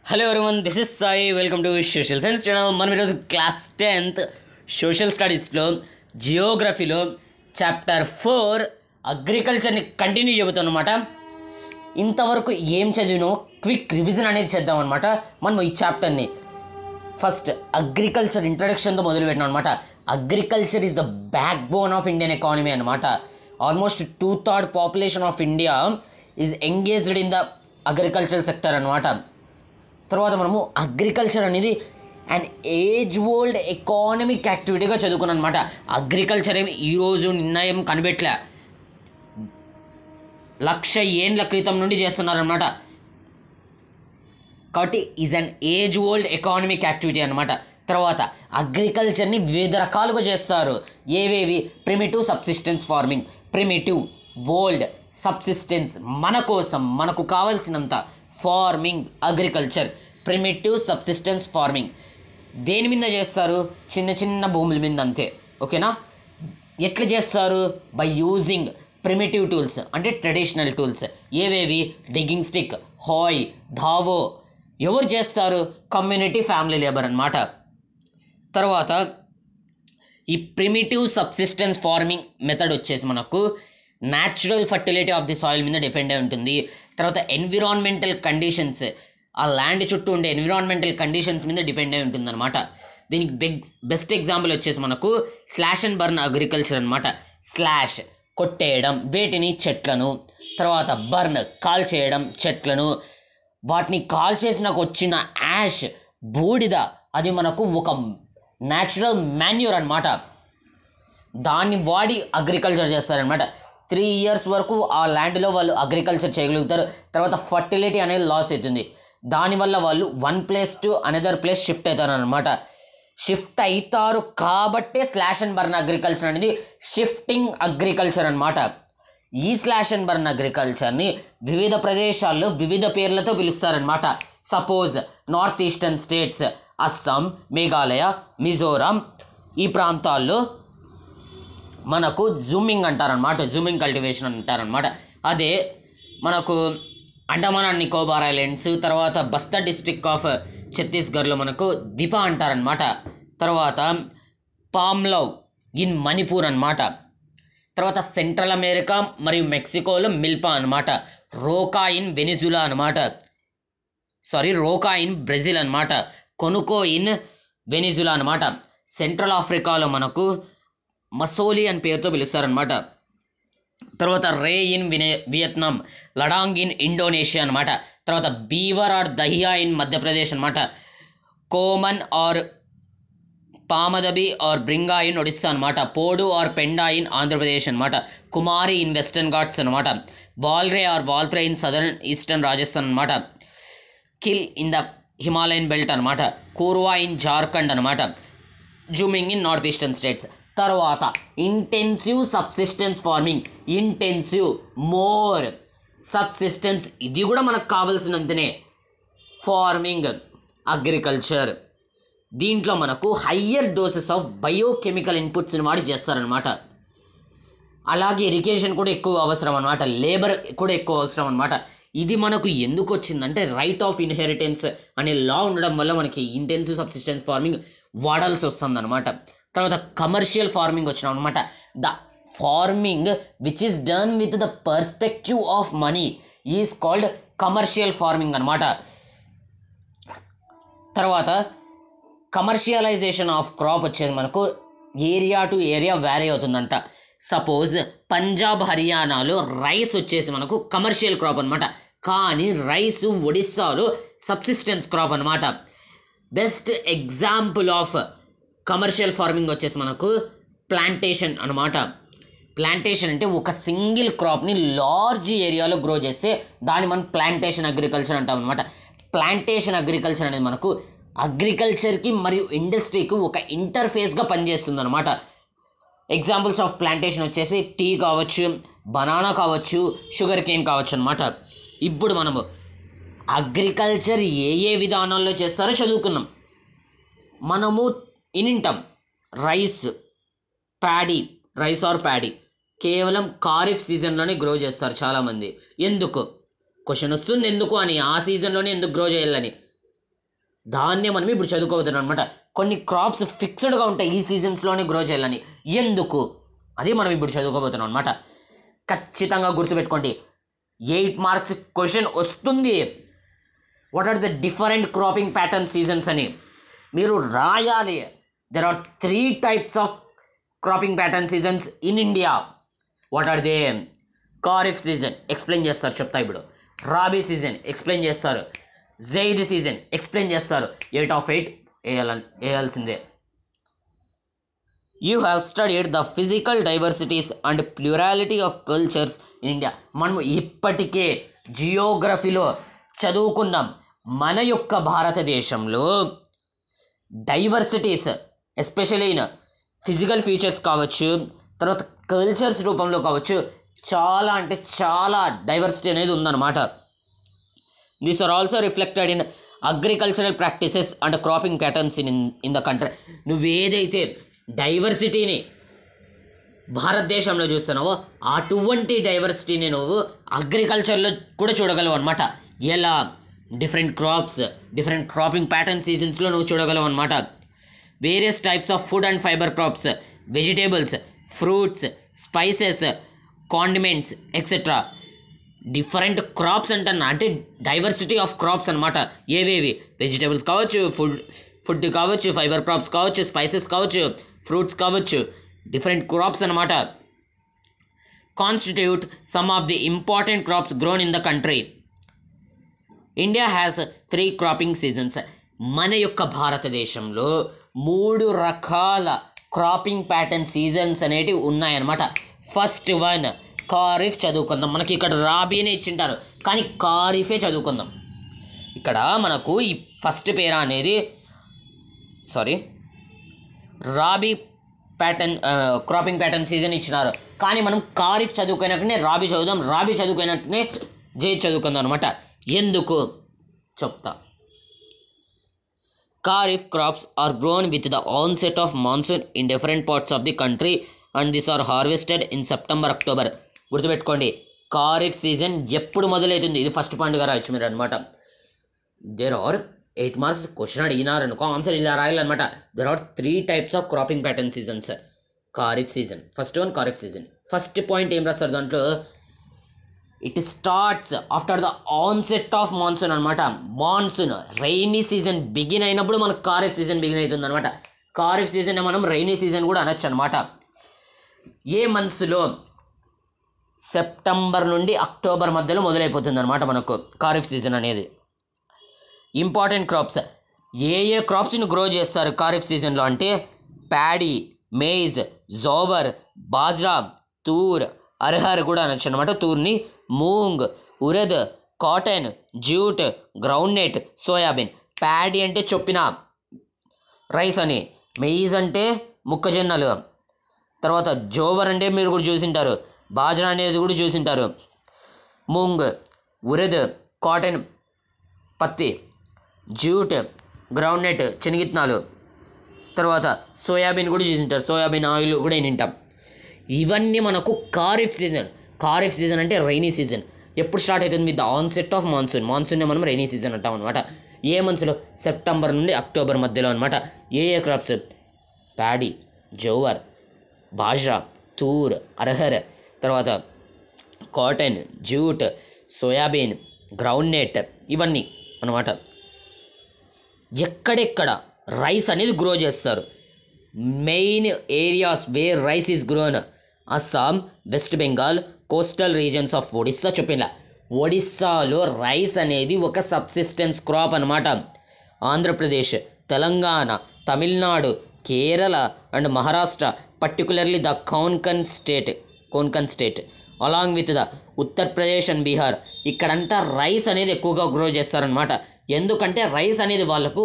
Hello everyone, this is Sai. Welcome to social science channel. మనం ఈరోజు class 10th social స్టడీస్లో జియోగ్రఫీలో chapter 4 అగ్రికల్చర్ని continue చెబుతాం అనమాట. ఇంతవరకు ఏం చదివినో క్విక్ రివిజన్ అనేది చేద్దాం అనమాట. మనం ఈ చాప్టర్ని ఫస్ట్ అగ్రికల్చర్ ఇంట్రడక్షన్తో మొదలుపెట్టినాం అనమాట. Agriculture is the backbone of Indian economy అనమాట. Almost 2/3 population of India is engaged in the agriculture sector అనమాట. తర్వాత మనము అగ్రికల్చర్ అనేది అండ్ ఏజ్ ఓల్డ్ ఎకానమిక్ యాక్టివిటీగా చదువుకున్నాం అనమాట. అగ్రికల్చర్ ఏమి ఈరోజు నిన్న కనిపెట్టలే, 1,00,000 ఏళ్ళ క్రితం నుండి చేస్తున్నారనమాట. కాబట్టి is an age old economic activity అనమాట. తర్వాత అగ్రికల్చర్ని వివిధ రకాలుగా చేస్తారు. ఏవేవి? Primitive subsistence farming, primitive, old, subsistence, మన కోసం మనకు కావాల్సినంత farming, agriculture, primitive subsistence farming. దేని మీద చేస్తారు? చిన్న చిన్న భూముల మీద, అంతే. ఓకేనా? ఎట్లా చేస్తారు? బై యూజింగ్ ప్రిమిటివ్ టూల్స్, అంటే ట్రెడిషనల్ టూల్స్. ఏవేవి? డిగ్గింగ్ స్టిక్, హాయ్, ధావో. ఎవరు చేస్తారు? కమ్యూనిటీ, ఫ్యామిలీ లేబర్ అన్నమాట. తర్వాత ఈ ప్రిమిటివ్ సబ్సిస్టెన్స్ ఫార్మింగ్ మెథడ్ వచ్చేసి మనకు natural fertility of the soil మీద డిపెండ్ అయి ఉంటుంది. తర్వాత ఎన్విరాన్మెంటల్ కండిషన్స్, ఆ ల్యాండ్ చుట్టూ ఉండే ఎన్విరాన్మెంటల్ కండిషన్స్ మీద డిపెండ్ అయి ఉంటుంది అనమాట. దీనికి బెస్ట్ ఎగ్జాంపుల్ వచ్చేసి మనకు స్లాష్ అండ్ బర్న్ అగ్రికల్చర్ అనమాట. స్లాష్ కొట్టేయడం, వేటిని? చెట్లను. తర్వాత బర్న్ కాల్ చేయడం చెట్లను. వాటిని కాల్ చేసినాక వచ్చిన యాష్, బూడిద, అది మనకు ఒక న్యాచురల్ మాన్యూర్ అనమాట. దాన్ని వాడి అగ్రికల్చర్ చేస్తారనమాట. 3 years వరకు ఆ ల్యాండ్లో వాళ్ళు అగ్రికల్చర్ చేయగలుగుతారు. తర్వాత ఫర్టిలిటీ అనేది లాస్ అవుతుంది. దానివల్ల వాళ్ళు one place to another place shift అవుతారు అనమాట. షిఫ్ట్ అవుతారు కాబట్టే స్లాష్ అండ్ బర్న్ అగ్రికల్చర్ అనేది షిఫ్టింగ్ అగ్రికల్చర్ అనమాట. ఈ స్లాష్ అండ్ బర్న్ అగ్రికల్చర్ని వివిధ ప్రదేశాల్లో వివిధ పేర్లతో పిలుస్తారనమాట. Suppose north eastern states, Assam, Meghalaya, Mizoram, ఈ ప్రాంతాల్లో మనకు జూమింగ్ అంటారనమాట, జూమింగ్ కల్టివేషన్ అంటారనమాట. అదే మనకు అండమాన్ అండ్ నికోబార్ ఐలాండ్స్, తర్వాత బస్తా డిస్ట్రిక్ట్ ఆఫ్ ఛత్తీస్గఢ్లో మనకు దిపా అంటారనమాట. తర్వాత పామ్లవ్ ఇన్ మణిపూర్ అనమాట. తర్వాత సెంట్రల్ అమెరికా మరియు మెక్సికోలో మిల్పా అనమాట. రోకా ఇన్ వెనిజులా అనమాట. రోకా ఇన్ బ్రెజిల్ అనమాట. కొనుకో ఇన్ వెనిజులా అనమాట. సెంట్రల్ ఆఫ్రికాలో మనకు మసోలి అని పేరుతో పిలుస్తారనమాట. తర్వాత ray in Vietnam, ladang in Indonesia అనమాట. తర్వాత బీవర్ ఆర్ దహియా ఇన్ మధ్యప్రదేశ్ అనమాట. Koman or Pama Dabi or bringa in Odisha అనమాట. పోడు ఆర్ పెండా ఇన్ ఆంధ్రప్రదేశ్ అనమాట. కుమారి ఇన్ వెస్టర్న్ ఘాట్స్ అనమాట. Balre or waltre in southern eastern Rajasthan అనమాట. Khil in the Himalayan belt అనమాట. కూర్వా ఇన్ జార్ఖండ్ అనమాట. Jhuming in north eastern states. తర్వాత intensive subsistence farming, intensive, more, subsistence, ఇది కూడా మనకు కావాల్సినంతనే ఫార్మింగ్, అగ్రికల్చర్. దీంట్లో మనకు హయ్యర్ డోసెస్ ఆఫ్ బయోకెమికల్ ఇన్పుట్స్ని వాడి చేస్తారనమాట. అలాగే ఇరిగేషన్ కూడా ఎక్కువ అవసరం అనమాట, లేబర్ కూడా ఎక్కువ అవసరం అనమాట. ఇది మనకు ఎందుకు వచ్చిందంటే రైట్ ఆఫ్ ఇన్హెరిటెన్స్ అనే లా ఉండడం వల్ల మనకి ఇంటెన్సివ్ సబ్సిస్టెన్స్ ఫార్మింగ్ వాడాల్సి వస్తుంది అనమాట. తర్వాత కమర్షియల్ ఫార్మింగ్ వచ్చినాం అనమాట. The farming which is done with the perspective of money is called commercial farming అనమాట. తర్వాత కమర్షియలైజేషన్ ఆఫ్ క్రాప్ వచ్చేది మనకు ఏరియా టు ఏరియా వ్యారీ అవుతుందంట. సపోజ్ పంజాబ్, హర్యానాలో రైస్ వచ్చేసి మనకు కమర్షియల్ క్రాప్ అనమాట. కానీ రైస్ ఒడిస్సాలో సబ్సిస్టెన్స్ క్రాప్ అనమాట. Best example of commercial farming వచ్చేసి మనకు ప్లాంటేషన్ అనమాట. ప్లాంటేషన్ అంటే ఒక సింగిల్ క్రాప్ని లార్జ్ ఏరియాలో గ్రో చేస్తే దాన్ని మనం ప్లాంటేషన్ అగ్రికల్చర్ అంటాం అనమాట. ప్లాంటేషన్ అగ్రికల్చర్ అనేది మనకు అగ్రికల్చర్కి మరియు ఇండస్ట్రీకి ఒక ఇంటర్ఫేస్గా పనిచేస్తుంది అనమాట. ఎగ్జాంపుల్స్ ఆఫ్ ప్లాంటేషన్ వచ్చేసి టీ కావచ్చు, బనానా కావచ్చు, షుగర్ కేన్ కావచ్చు అనమాట. ఇప్పుడు మనము అగ్రికల్చర్ ఏ విధానాల్లో చేస్తారో చదువుకున్నాం. మనము ఇనింటాం rice, paddy, rice or paddy కేవలం ఖారిఫ్ సీజన్లోనే గ్రో చేస్తారు చాలామంది. ఎందుకు? క్వశ్చన్ వస్తుంది ఎందుకు అని, ఆ సీజన్లోనే ఎందుకు గ్రో చేయాలని. దాన్నే మనం ఇప్పుడు చదువుకోవద్దు అనమాట. కొన్ని క్రాప్స్ ఫిక్స్డ్గా ఉంటాయి ఈ సీజన్స్లోనే గ్రో చేయాలని. ఎందుకు అది మనం ఇప్పుడు చదువుకోబోతున్నాం అనమాట. ఖచ్చితంగా గుర్తుపెట్టుకోండి, 8 మార్క్స్ క్వశ్చన్ వస్తుంది. What are the different cropping pattern seasons అని మీరు రాయాలి. There are 3 types of cropping pattern seasons in India. What are they? Kharif season explain చేస్తారు, చెప్తా ఇప్పుడు. రాబీ సీజన్ ఎక్స్ప్లెయిన్ చేస్తారు. జైద్ సీజన్ ఎక్స్ప్లెయిన్ చేస్తారు. 8 of 8 వేయాల్సిందే. You have studied the physical diversities and plurality of cultures in India. మనం ఇప్పటికే జియోగ్రఫీలో చదువుకున్నాం, మన యొక్క భారతదేశంలో diversities especially in physical features కావచ్చు, తర్వాత కల్చర్స్ రూపంలో కావచ్చు, చాలా అంటే చాలా డైవర్సిటీ అనేది ఉందన్నమాట. These are also reflected in agricultural practices and cropping patterns in the country. నువ్వేదైతే డైవర్సిటీని భారతదేశంలో చూస్తున్నావో అటువంటి డైవర్సిటీని నువ్వు అగ్రికల్చర్లో కూడా చూడగలవు అనమాట. ఎలా? Different crops, different cropping pattern సీజన్స్లో నువ్వు చూడగలవు అనమాట. Various types of food and fibre crops, vegetables, fruits, spices, condiments etcetera. Different crops అంటున్నా అంటే డైవర్సిటీ ఆఫ్ క్రాప్స్ అనమాట. ఏవేవి? వెజిటేబుల్స్ కావచ్చు, ఫుడ్ కావచ్చు, ఫైబర్ క్రాప్స్ కావచ్చు, స్పైసెస్ కావచ్చు, ఫ్రూట్స్ కావచ్చు, డిఫరెంట్ క్రాప్స్ అనమాట. Constitute some of the important crops grown in the country. India has 3 cropping seasons. మన యొక్క భారతదేశంలో 3 రకాల క్రాపింగ్ ప్యాటర్న్ సీజన్స్ అనేటివి ఉన్నాయన్నమాట. ఫస్ట్ వన్ ఖారిఫ్ చదువుకుందాం. మనకి ఇక్కడ రాబీనే ఇచ్చింటారు కానీ ఖారిఫే చదువుకుందాం. ఇక్కడ మనకు ఈ ఫస్ట్ పేరా అనేది rabi pattern cropping pattern season ఇచ్చినారు కానీ మనం ఖారిఫ్ చదువుకున్నట్టునే రాబీ చదువుదాం, రాబీ చదువుకున్నట్టునే జైద్ చదువుకుందాం అనమాట. ఎందుకు చెప్తా. Kharif crops are grown with the onset of monsoon in different parts of the country and this are harvested in September, October. గుర్తుపెట్టుకోండి, ఖారిఫ్ సీజన్ ఎప్పుడు మొదలవుతుంది? ఇది ఫస్ట్ పాయింట్గా రాయొచ్చు మీరు అనమాట. దేర్ ఆర్ 8 మార్క్స్ క్వశ్చన్ అడిగినారనుకో ఆన్సర్ ఇలా రాయాలన్నమాట. There are 3 types of cropping pattern seasons. Kharif season first one, kharif season. First point ఏం రాస్తారు దాంట్లో? It starts after the onset of monsoon అనమాట. మాన్సూన్ రైనీ సీజన్ బిగిన్ అయినప్పుడు మనకు ఖారిఫ్ సీజన్ బిగిన్ అవుతుంది అనమాట. ఖారిఫ్ సీజన్ మనం రైనీ సీజన్ కూడా అనొచ్చు అనమాట. ఏ మంత్స్లో? సెప్టెంబర్ నుండి అక్టోబర్ మధ్యలో మొదలైపోతుంది అనమాట మనకు ఖారిఫ్ సీజన్ అనేది. ఇంపార్టెంట్ క్రాప్స్, ఏ క్రాప్స్ని గ్రో చేస్తారు ఖారిఫ్ సీజన్లో అంటే ప్యాడీ, మేజ్, జోవర్, బాజ్రా, తూర్, అర్హర్ కూడా అనొచ్చు అనమాట. తూర్ని moong, urad, cotton, jute, groundnut, soybean. Paddy అంటే చొప్పిన రైస్ అని, మెయిజ్ అంటే మొక్కజొన్నలు, తర్వాత జోవర్ అంటే మీరు కూడా చూసింటారు, బాజ్రా అనేది కూడా చూసింటారు, మూంగ్, ఉరద్, కాటన్ పత్తి, జ్యూట్ గ్రౌండ్నట్ శనగిత్తనాలు, తర్వాత సోయాబీన్ కూడా చూసింటారు, సోయాబీన్ ఆయిల్ కూడా తింటాం. ఇవన్నీ మనకు ఖారిఫ్ సీజన్. ఖారిఫ్ సీజన్ అంటే రైనీ సీజన్. ఎప్పుడు స్టార్ట్ అవుతుంది? With the onset of monsoon. మాన్సూన్నే మనం రైనీ సీజన్ అంటాం అనమాట. ఏ మంత్స్లో? సెప్టెంబర్ నుండి అక్టోబర్ మధ్యలో అనమాట. ఏ క్రాప్స్? ప్యాడీ, జోవర్, బాజ్రా, తూర్, అర్హర్, తర్వాత కాటన్, జ్యూట్, సోయాబీన్, గ్రౌండ్నట్ ఇవన్నీ అనమాట. ఎక్కడెక్కడ రైస్ అనేది గ్రో చేస్తారు? Main areas where rice is grown: Assam, West Bengal, coastal regions of Odisha. చెప్పిన ఒడిస్సాలో రైస్ అనేది ఒక సబ్సిస్టెన్స్ క్రాప్ అనమాట. Andhra Pradesh, Telangana, Tamil Nadu, Kerala and Maharashtra, particularly the Konkan state along with the Uttar Pradesh and Bihar. ఇక్కడంతా రైస్ అనేది ఎక్కువగా గ్రో చేస్తారనమాట. ఎందుకంటే రైస్ అనేది వాళ్ళకు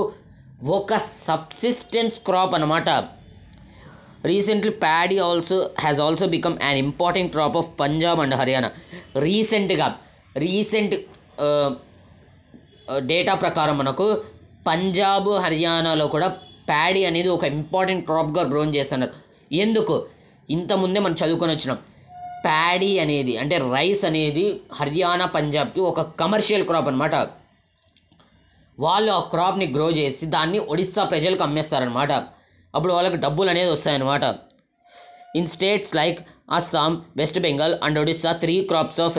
ఒక సబ్సిస్టెన్స్ క్రాప్ అనమాట. Recently paddy has also become an important crop of Punjab and Haryana. Recent data ప్రకారం మనకు పంజాబ్, హర్యానాలో కూడా ప్యాడీ అనేది ఒక ఇంపార్టెంట్ క్రాప్గా గ్రోన్ చేస్తున్నారు. ఎందుకు? ఇంతకుముందే మనం చదువుకొని వచ్చినాం. ప్యాడీ అనేది అంటే రైస్ అనేది హర్యానా, పంజాబ్కి ఒక కమర్షియల్ క్రాప్ అనమాట. వాళ్ళు ఆ క్రాప్ని గ్రో చేసి దాన్ని ఒడిస్సా ప్రజలకు అమ్మేస్తారనమాట. అప్పుడు వాళ్ళకి డబ్బులు అనేది వస్తాయన్నమాట. In states like Assam, West Bengal and Odisha 3 crops of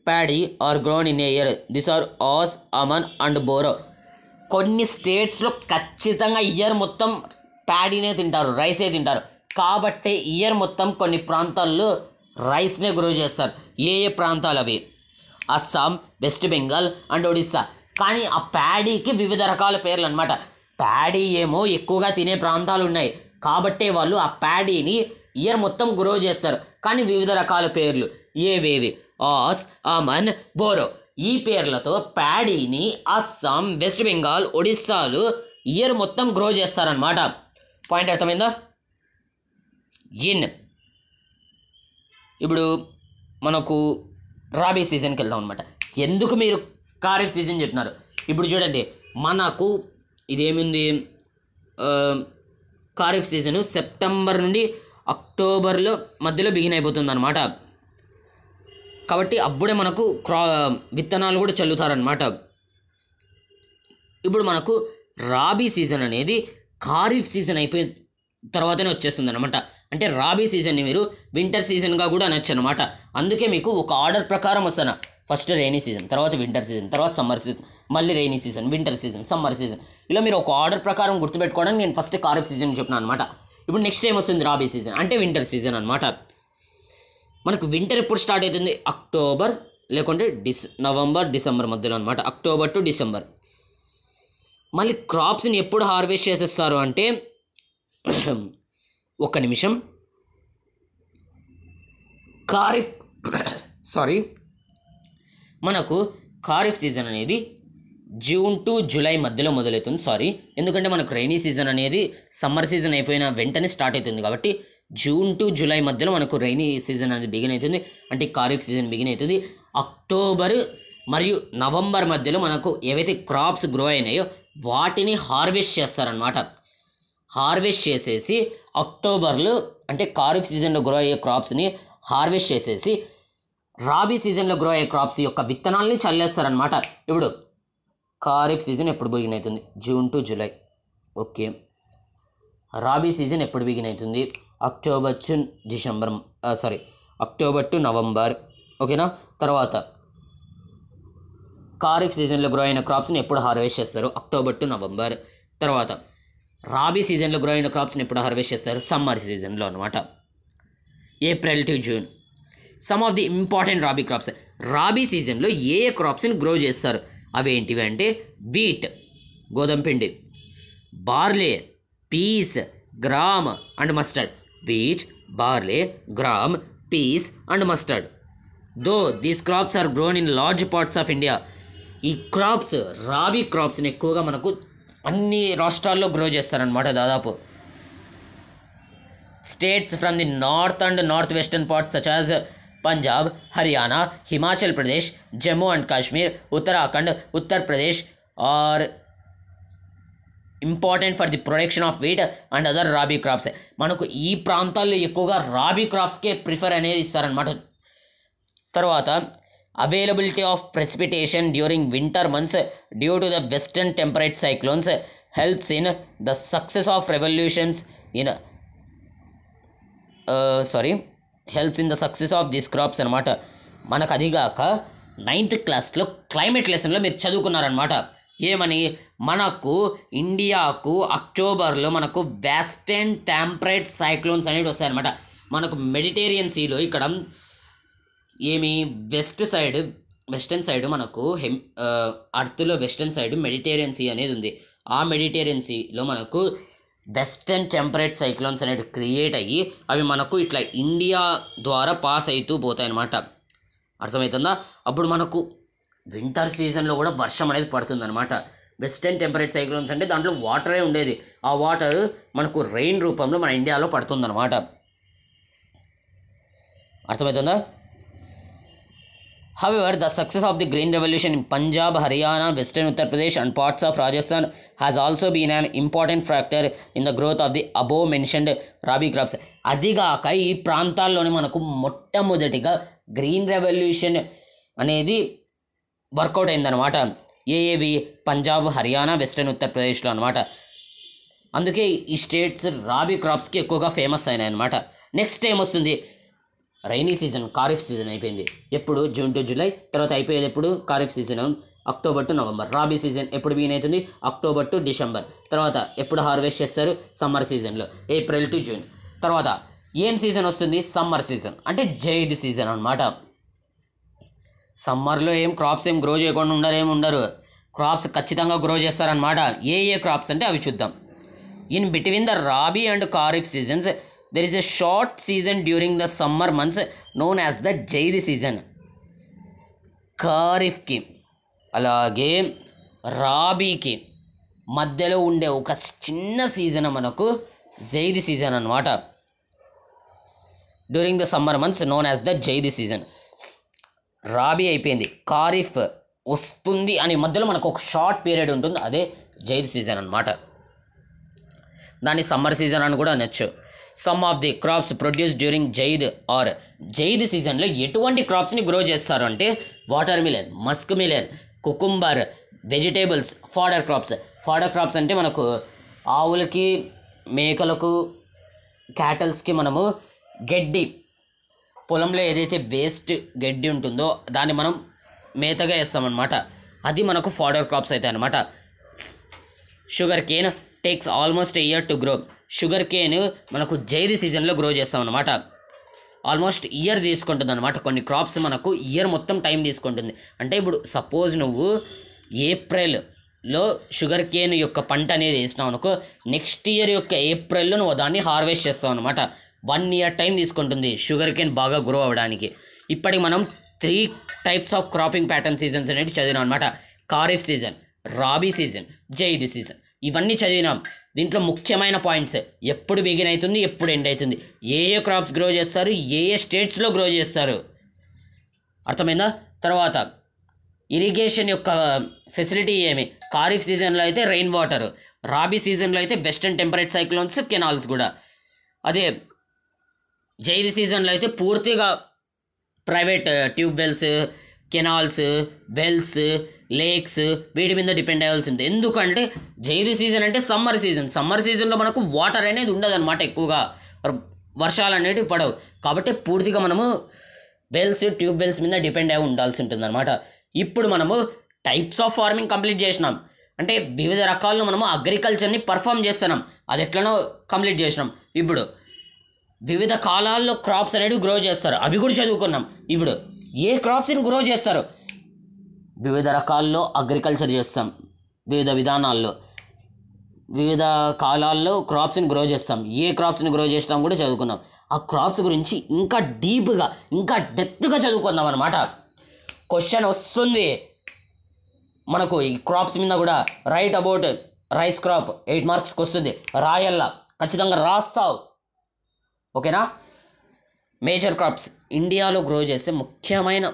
paddy are grown in a year. This are aus, aman and boro. కొన్ని స్టేట్స్లో ఖచ్చితంగా ఇయర్ మొత్తం ప్యాడీనే తింటారు, రైసే తింటారు. కాబట్టి ఇయర్ మొత్తం కొన్ని ప్రాంతాల్లో రైస్నే గ్రో చేస్తారు. ఏ ప్రాంతాలు అవి? అస్సాం, వెస్ట్ బెంగాల్ అండ్ ఒడిస్సా. కానీ ఆ ప్యాడీకి వివిధ రకాల పేర్లు అనమాట. ప్యాడీ ఏమో ఎక్కువగా తినే ప్రాంతాలు ఉన్నాయి కాబట్టే వాళ్ళు ఆ ప్యాడీని ఇయర్ మొత్తం గ్రో చేస్తారు. కానీ వివిధ రకాల పేర్లు ఏవేవి? ఆస్, అమన్, బోరో. ఈ పేర్లతో ప్యాడీని అస్సాం, వెస్ట్ బెంగాల్, ఒడిస్సాలు ఇయర్ మొత్తం గ్రో చేస్తారనమాట. పాయింట్ అర్థమైందా? ఇప్పుడు మనకు రాబీ సీజన్కి వెళ్దాం అనమాట. ఎందుకు మీరు ఖరీఫ్ సీజన్ చెప్తున్నారు? ఇప్పుడు చూడండి, మనకు ఇదేమింది, ఖరీఫ్ సీజను సెప్టెంబర్ నుండి అక్టోబర్లో మధ్యలో బిగిన్ అయిపోతుంది అనమాట. కాబట్టి అప్పుడే మనకు విత్తనాలు కూడా చల్లుతారనమాట. ఇప్పుడు మనకు రాబీ సీజన్ అనేది ఖరీఫ్ సీజన్ అయిపోయిన తర్వాతనే వచ్చేస్తుంది అనమాట. అంటే రాబీ సీజన్ని మీరు వింటర్ సీజన్గా కూడా అనొచ్చు అనమాట. అందుకే మీకు ఒక ఆర్డర్ ప్రకారం వస్తాను. ఫస్ట్ రైనీ సీజన్, తర్వాత వింటర్ సీజన్, తర్వాత సమ్మర్ సీజన్, మళ్ళీ rainy season, winter season, summer season. ఇలా మీరు ఒక ఆర్డర్ ప్రకారం గుర్తుపెట్టుకోవడానికి నేను ఫస్ట్ ఖరీఫ్ సీజన్ చెప్పినాను అనమాట. ఇప్పుడు నెక్స్ట్ టైం వస్తుంది రాబీ సీజన్, అంటే వింటర్ సీజన్ అనమాట. మనకు వింటర్ ఎప్పుడు స్టార్ట్ అవుతుంది? అక్టోబర్ లేకుంటే నవంబర్, డిసెంబర్ మధ్యలో అనమాట. October to December. మళ్ళీ క్రాప్స్ని ఎప్పుడు హార్వెస్ట్ చేసేస్తారు అంటే, ఒక్క నిమిషం, మనకు ఖరీఫ్ సీజన్ అనేది జూన్ టు జూలై మధ్యలో మొదలవుతుంది. ఎందుకంటే మనకు రైనీ సీజన్ అనేది సమ్మర్ సీజన్ అయిపోయిన వెంటనే స్టార్ట్ అవుతుంది. కాబట్టి జూన్ టు జూలై మధ్యలో మనకు రైనీ సీజన్ అనేది బిగిన్ అవుతుంది, అంటే ఖరీఫ్ సీజన్ బిగిన్ అవుతుంది. అక్టోబర్ మరియు నవంబర్ మధ్యలో మనకు ఏవైతే క్రాప్స్ గ్రో అయినాయో వాటిని హార్వెస్ట్ చేస్తారనమాట. హార్వెస్ట్ చేసేసి అక్టోబర్లో, అంటే ఖరీఫ్ సీజన్లో గ్రో అయ్యే క్రాప్స్ని హార్వెస్ట్ చేసేసి రాబీ సీజన్లో గ్రో అయ్యే క్రాప్స్ యొక్క విత్తనాలని చల్లేస్తారనమాట. ఇప్పుడు ఖరీఫ్ సీజన్ ఎప్పుడు బిగిన్ అవుతుంది? June to July. Okay. Rabi season ఎప్పుడు బిగిన్ అవుతుంది? October to November. ఓకేనా? తర్వాత ఖరీఫ్ సీజన్లో గ్రో అయిన క్రాప్స్ని ఎప్పుడు హార్వెస్ట్ చేస్తారు? October to November. తర్వాత రాబీ సీజన్లో గ్రో అయిన క్రాప్స్ని ఎప్పుడు హార్వెస్ట్ చేస్తారు? సమ్మర్ సీజన్లో అనమాట, April to June. Some of the important rabi crops. Rabi సీజన్లో ఏ క్రాప్స్ని గ్రో చేస్తారు? అవి ఏంటివి అంటే వీట్, గోధుమ పిండి, barley, peas, gram and mustard. Wheat, barley, gram, peas and mustard. Though these crops are grown in large parts of India. ఈ క్రాప్స్, రాబీ క్రాప్స్ని ఎక్కువగా మనకు అన్ని రాష్ట్రాల్లో గ్రో చేస్తారనమాట. దాదాపు states from the north and north western parts such as Punjab, Haryana, Himachal Pradesh, Jammu and Kashmir, Uttarakhand, Uttar Pradesh are important for the production of wheat and other rabi crops. మనకు ఈ ప్రాంతాల్లో ఎక్కువగా రాబీ క్రాప్స్కే ప్రిఫర్ అనేది ఇస్తారనమాట. తర్వాత availability of precipitation during winter months due to the western temperate cyclones helps in the success of revolutions in helps in the success of these crops అనమాట. మనకు అదిగాక 9th క్లాస్లో క్లైమేట్ లెసన్లో మీరు చదువుకున్నారనమాట. ఏమని? మనకు ఇండియాకు అక్టోబర్లో మనకు వెస్టర్న్ టెంపరేట్ సైక్లోన్స్ అనేవి వస్తాయన్నమాట. మనకు మెడిటేరియన్ సీలో ఇక్కడ వెస్టర్న్ సైడ్ మనకు అర్త్లో వెస్టర్న్ సైడ్ మెడిటేరియన్ సీ అనేది ఉంది. ఆ మెడిటేరియన్ సీలో మనకు వెస్టర్న్ టెంపరేట్ సైక్లోన్స్ అనేవి క్రియేట్ అయ్యి అవి మనకు ఇట్లా ఇండియా ద్వారా పాస్ అవుతూ పోతాయి అన్నమాట. అర్థమవుతుందా? అప్పుడు మనకు వింటర్ సీజన్లో కూడా వర్షం అనేది పడుతుందన్నమాట. వెస్టర్న్ టెంపరేట్ సైక్లోన్స్ అంటే దాంట్లో వాటరే ఉండేది, ఆ వాటర్ మనకు రెయిన్ రూపంలో మన ఇండియాలో పడుతుందన్నమాట. అర్థమవుతుందా? However, the success of the Green Revolution in Punjab, Haryana, Western Uttar Pradesh and parts of Rajasthan has also been an important factor in the growth of the above mentioned Rabi crops. అదిగాక ఈ ప్రాంతాల్లోనే మనకు మొట్టమొదటిగా green revolution అనేది work out అయిందనమాట. ఏవి Punjab, Haryana, western ఉత్తరప్రదేశ్లో అనమాట. అందుకే ఈ స్టేట్స్ రాబీ క్రాప్స్కి ఎక్కువగా ఫేమస్ అయినాయి అనమాట. నెక్స్ట్ ఏమొస్తుంది, రైనీ సీజన్, ఖరీఫ్ సీజన్ అయిపోయింది. ఎప్పుడు జూన్ టు జూలై, తర్వాత అయిపోయేది ఎప్పుడు kharif season October to November. Rabi season ఎప్పుడు బిగిన్ అవుతుంది, అక్టోబర్ టు డిసెంబర్. తర్వాత ఎప్పుడు హార్వెస్ట్ చేస్తారు, సమ్మర్ సీజన్లో ఏప్రిల్ టు జూన్. తర్వాత ఏం సీజన్ వస్తుంది, సమ్మర్ సీజన్, అంటే జైద్ సీజన్ అనమాట. సమ్మర్లో ఏం క్రాప్స్ ఏం గ్రో చేయకుండా ఉండరు, క్రాప్స్ ఖచ్చితంగా గ్రో చేస్తారనమాట. ఏ క్రాప్స్ అంటే అవి చూద్దాం. In between the rabi and kharif seasons there is a short season during the summer months known as the zaid season. ఖరీఫ్కి అలాగే రాబీకి మధ్యలో ఉండే ఒక చిన్న సీజన్ మనకు జైద్ సీజన్ అనమాట. During the summer months known as the zaid season. Rabi అయిపోయింది, ఖరీఫ్ వస్తుంది అని మధ్యలో మనకు ఒక షార్ట్ పీరియడ్ ఉంటుంది, అదే జైద్ సీజన్ అనమాట. దాన్ని సమ్మర్ సీజన్ అని కూడా అనొచ్చు. Some of the crops produce during zaid or zaid సీజన్లో ఎటువంటి క్రాప్స్ని గ్రో చేస్తారు అంటే water melon, musk melon, cucumber, vegetables, fodder crops. Fodder crops అంటే మనకు ఆవులకి, మేకలకు, క్యాటల్స్కి మనము గడ్డి, పొలంలో ఏదైతే వేస్ట్ గడ్డి ఉంటుందో దాన్ని మనం మేతగా వేస్తామన్నమాట, అది మనకు ఫాడర్ క్రాప్స్ అవుతాయి అన్నమాట. Sugar cane takes almost A year to grow. Sugar cane మనకు జైద్ సీజన్లో గ్రో చేస్తామన్నమాట. ఆల్మోస్ట్ ఇయర్ తీసుకుంటుంది అనమాట. కొన్ని క్రాప్స్ మనకు ఇయర్ మొత్తం టైం తీసుకుంటుంది. అంటే ఇప్పుడు సపోజ్ నువ్వు ఏప్రిల్లో షుగర్ కేన్ యొక్క పంట అనేది వేసినావు అనుకో, నెక్స్ట్ ఇయర్ యొక్క ఏప్రిల్లో నువ్వు దాన్ని హార్వెస్ట్ చేస్తావు అనమాట. 1 ఇయర్ టైం తీసుకుంటుంది షుగర్ కేన్ బాగా గ్రో అవ్వడానికి. ఇప్పటికి మనం 3 types of cropping pattern seasons అనేవి చదివినాం అనమాట. Kharif season, rabi season, zaid season, ఇవన్నీ చదివినాం. దీంట్లో ముఖ్యమైన పాయింట్స్, ఎప్పుడు బిగిన్ అవుతుంది, ఎప్పుడు ఎండ్ అవుతుంది, ఏ క్రాప్స్ గ్రో చేస్తారు, ఏ స్టేట్స్లో గ్రో చేస్తారు, అర్థమైందా? తర్వాత ఇరిగేషన్ యొక్క ఫెసిలిటీ ఏమి, ఖరీఫ్ సీజన్లో అయితే రెయిన్ వాటర్, రాబీ సీజన్లో అయితే వెస్టర్న్ టెంపరేట్ సైక్లోన్స్, కెనాల్స్ కూడా. అదే జైద్ సీజన్లో అయితే పూర్తిగా private tube wells, canals, wells, lakes వీటి మీద డిపెండ్ అయ్యాల్సి ఉంది. ఎందుకంటే జైద్ సీజన్ అంటే సమ్మర్ సీజన్. సమ్మర్ సీజన్లో మనకు వాటర్ అనేది ఉండదు అనమాట, ఎక్కువగా వర్షాలు అనేవి పడవు. కాబట్టి పూర్తిగా మనము వెల్స్, ట్యూబ్ వెల్స్ మీద డిపెండ్ అయి ఉండాల్సి ఉంటుంది అనమాట. ఇప్పుడు మనము టైప్స్ ఆఫ్ ఫార్మింగ్ కంప్లీట్ చేసినాం. అంటే వివిధ రకాలను మనము అగ్రికల్చర్ని పర్ఫామ్ చేస్తున్నాం, అది ఎట్లనో కంప్లీట్ చేసినాం. ఇప్పుడు వివిధ కాలాల్లో క్రాప్స్ అనేవి గ్రో చేస్తారు, అవి కూడా చదువుకున్నాం. ఇప్పుడు ఏ క్రాప్స్ని గ్రో చేస్తారు, వివిధ రకాల్లో అగ్రికల్చర్ చేస్తాం, వివిధ విధానాల్లో వివిధ కాలాల్లో క్రాప్స్ని గ్రో చేస్తాం. ఏ క్రాప్స్ని గ్రో చేస్తాం కూడా చదువుకున్నాం. ఆ క్రాప్స్ గురించి ఇంకా డీప్గా, ఇంకా డెప్త్గా చదువుకుందాం అనమాట. క్వశ్చన్ వస్తుంది మనకు ఈ క్రాప్స్ మీద కూడా. రైట్ అబౌట్ రైస్ క్రాప్ 8 మార్క్స్కి వస్తుంది, రాయల్లా, ఖచ్చితంగా రాస్తావు, ఓకేనా? మేజర్ క్రాప్స్, ఇండియాలో గ్రో చేసే ముఖ్యమైన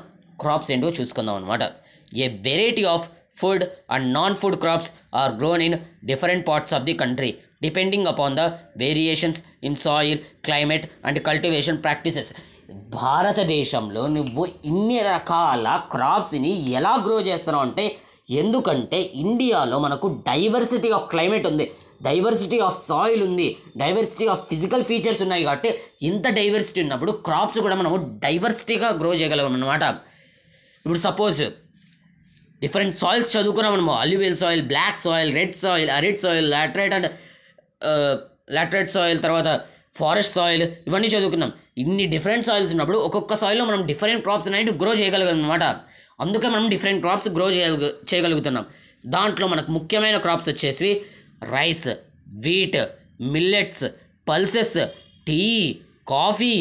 క్రాప్స్ ఏంటో చూసుకుందాం అనమాట. A variety of food and non food crops are grown in different parts of the country depending upon the variations in soil, climate and cultivation practices. భారతదేశంలో నువ్వు ఇన్ని రకాల క్రాప్స్ని ఎలా గ్రో చేస్తున్నావు అంటే, ఎందుకంటే ఇండియాలో మనకు డైవర్సిటీ ఆఫ్ క్లైమేట్ ఉంది, డైవర్సిటీ ఆఫ్ సాయిల్ ఉంది, డైవర్సిటీ ఆఫ్ ఫిజికల్ ఫీచర్స్ ఉన్నాయి. కాబట్టి ఇంత డైవర్సిటీ ఉన్నప్పుడు క్రాప్స్ కూడా మనము డైవర్సిటీగా గ్రో చేయగలం అన్నమాట. ఇప్పుడు సపోజ్ డిఫరెంట్ సాయిల్స్ చదువుకున్నాం మనము, alluvial soil, black soil, red soil, arid soil, laterite soil, తర్వాత ఫారెస్ట్ సాయిల్, ఇవన్నీ చదువుకున్నాం. ఇన్ని డిఫరెంట్ సాయిల్స్ ఉన్నప్పుడు ఒక్కొక్క సాయిల్లో మనం డిఫరెంట్ క్రాప్స్ అనేవి గ్రో చేయగలిగాం అనమాట. అందుకే మనం డిఫరెంట్ క్రాప్స్ గ్రో చేయగలుగుతున్నాం. దాంట్లో మనకు ముఖ్యమైన క్రాప్స్ వచ్చేసి rice, wheat, millets, pulses, tea, coffee,